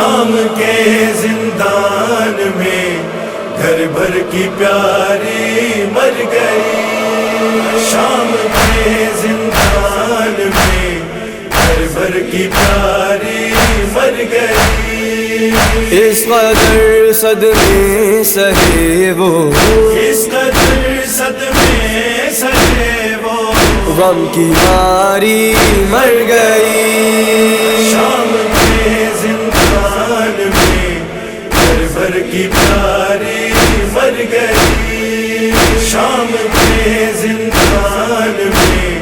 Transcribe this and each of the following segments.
شام کے زندان میں گھر بھر کی پیاری مر گئی، شام کے زندان میں گھر بھر کی پیاری مر گئی۔ اس قدر صدمے سہے وہ، اس قدر صدمے سہے وہ، غم کی ماری مر گئی۔ شام کے زندان میں گھر بھر کی پیاری مر گئی، شام کے زندان میں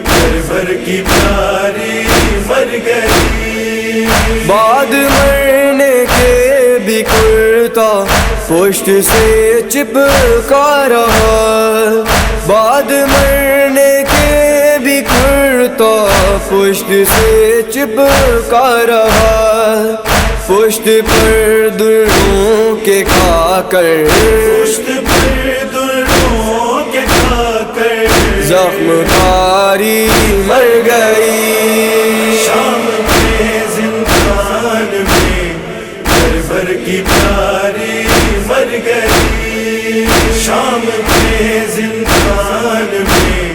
گھر بھر کی پیاری مر گئی۔ بعد مرنے کے بھی کرتا پشت سے چپکا رہا، بعد مرنے کے بھی کرتا پشت سے چپکا رہا، پشت پر دروں کے کھا کر، پشت پر دروں کے کھا کر، زخم کاری مر گئی۔ شام کے زندان میں گھر بھر کی پیاری مر گئی، شام کے زندان میں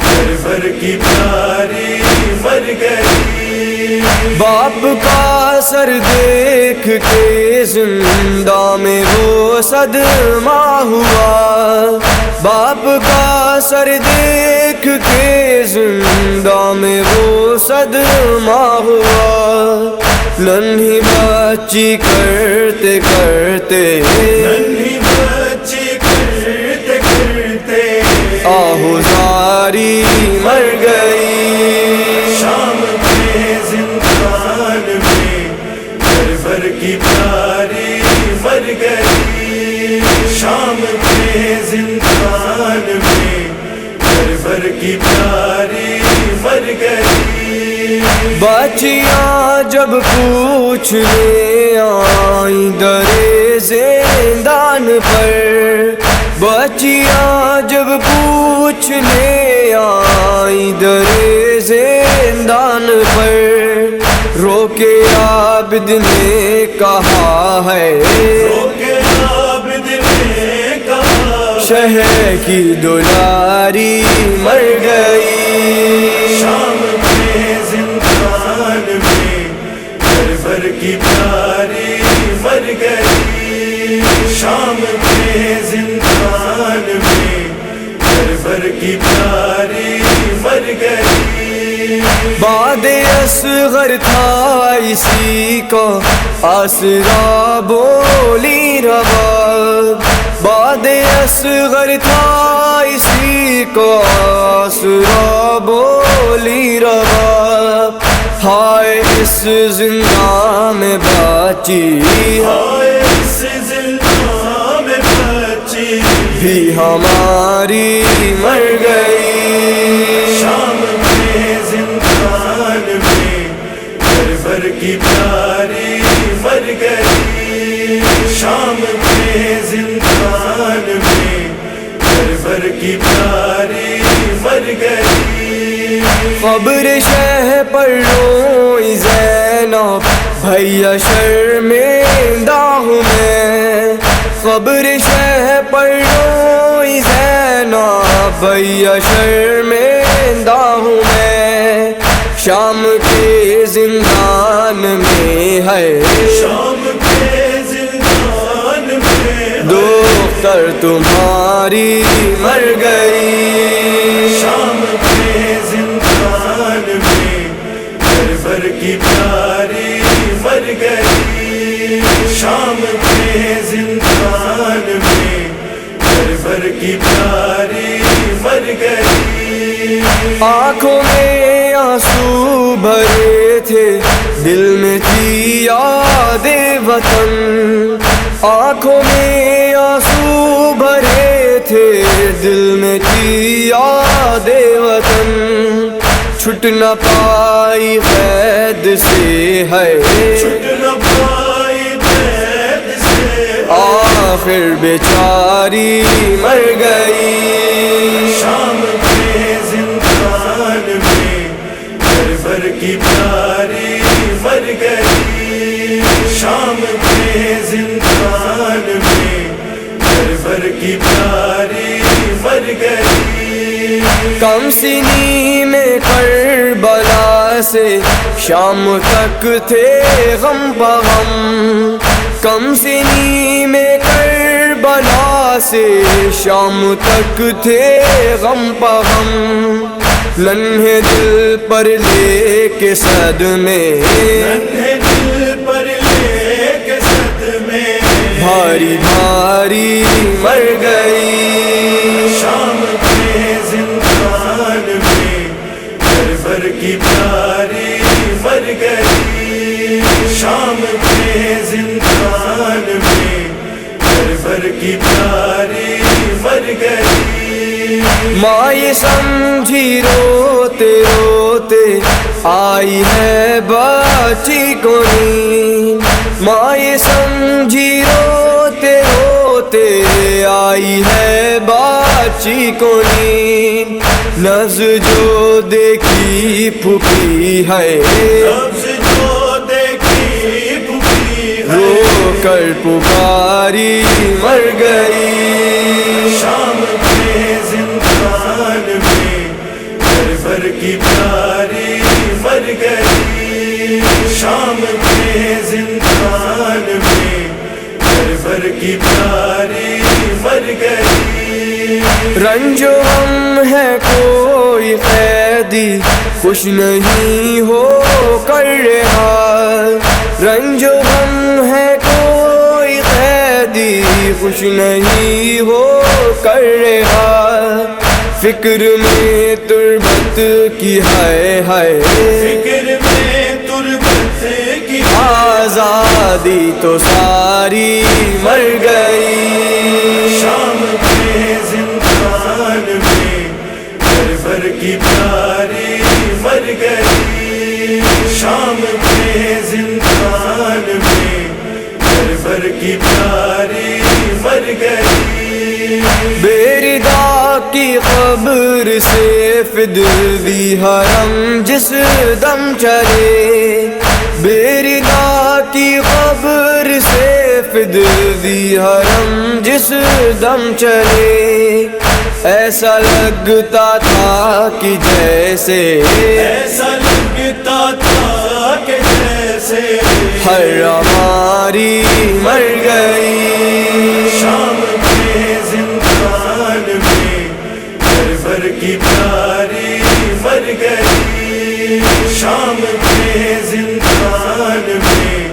گھر بھر کی پیاری مر گئی۔ باپ کا سر دیکھ کے زندہ میں وہ صدمہ ہوا، باپ کا سر دیکھ کے زندہ میں وہ صدمہ ہوا، ننھی بچی کرتے کرتے، ننھی بچی کرتے کرتے، آہوزاری مر گئی۔ شام کے زندان میں گھر بھر کی پیاری مر گئی، شام کے زندان میں گھر بھر کی پیاری مر گئی۔ بچیاں جب پوچھنے آئیں درے زندان پر، بچیاں جب پوچھنے آئیں درے زندان پر، رو کے عابد نے کہا ہے، رو کے عابد نے کہا، شہر کی دلاری مر گئی۔ شام کے زندان میں گھر بھر کی پیاری مر گئی، شام کے زندان میں گھر بھر کی پیاری مر گئی۔ بعد اصغر تھا اسی کا آسرا بولی روا، بعد اصغر تھا اسی کا آسرا بولی روا، ہائے اس زندان میں بچی، ہائے اس زندان میں بچی بھی ہماری مر گئی۔ شام کے زندان میں گھر بھر کی پیاری مر گئی، شام کے زندان میں گھر بھر کی پیاری مر گئی۔ قبر شہ پر روئی زینب بھیا شرمندہ ہوں میں، قبر شہ پر روئی زینب بھیا شرمندہ ہوں میں، شام کے زندان میں ہے، شام کے زندان میں دختر تمہاری مر گئی۔ شام کے زندان میں گھر بھر کی پیاری مر گئی، شام کے زندان میں گھر بھر کی پیاری مر گئی۔ آنکھوں میں آنسو بھرے تھے، دل میں تھی یاد وطن، آنکھوں میں آنسو بھرے تھے، دل میں تھی یاد وطن، چھٹ نہ پائی قید سے ہے، چھٹ نہ پائی قید سے، آخر بیچاری مر گئی۔ شام کے زندان میں گھر بھر کی پیاری مر گئی، کی پیاری مر گئی. کم سنی میں کربلا سے شام تک تھے غم بغم. کم سنی میں کربلا سے شام تک تھے غم بغم. ننھے دل پر لے کے صدمے ننھے دل پر لے کے صدمے بھاری بھاری مر گئی. شام کے زندان میں بھر کی پیاری مر گئی. شام کے زندان میں بھر کی پیاری مر گئی. ماں یہ سمجھی روتے روتے آئی ہے بچی کو نیند. ماں یہ سمجھی روتے روتے آئی ہے بچی کو نیند. نبض جو دیکھی پھکی ہے لفظ جو دیکھی پھکی ہے رو کر پکاری مر گئی. شام کے زندان میں بھر کی پیاری مر گئی. شام کے زندان میں بھر کی پیاری مر گئی. رنج و غم ہے کوئی قیدی خوش نہیں ہو کر رہا. رنج و غم ہے کوئی قیدی خوش نہیں ہو کر رہا. فکر میں تربت کی ہے فکر میں تربت کی آزادی تو ساری مر گئی. شام کے زندان میں بھر کی پیاری مر گئی. شام کے زندان میں بھر کی پیاری مر گئی. بیردا کی قبر سے فدوی حرم جس دم چلے. بیردا کی قبر سے فدوی حرم جس دم چلے. ایسا لگتا تھا کہ جیسے ایسا لگتا تھا کہ جیسے ہر ہماری مر گئی. شام کے زندان میں بھر کی پیاری مر گئی. شام کے زندان میں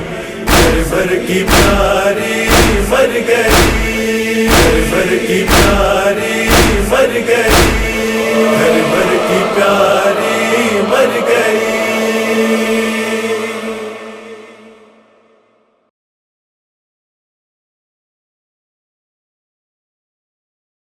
بھر کی پیاری مر گئی. بھر کی پیاری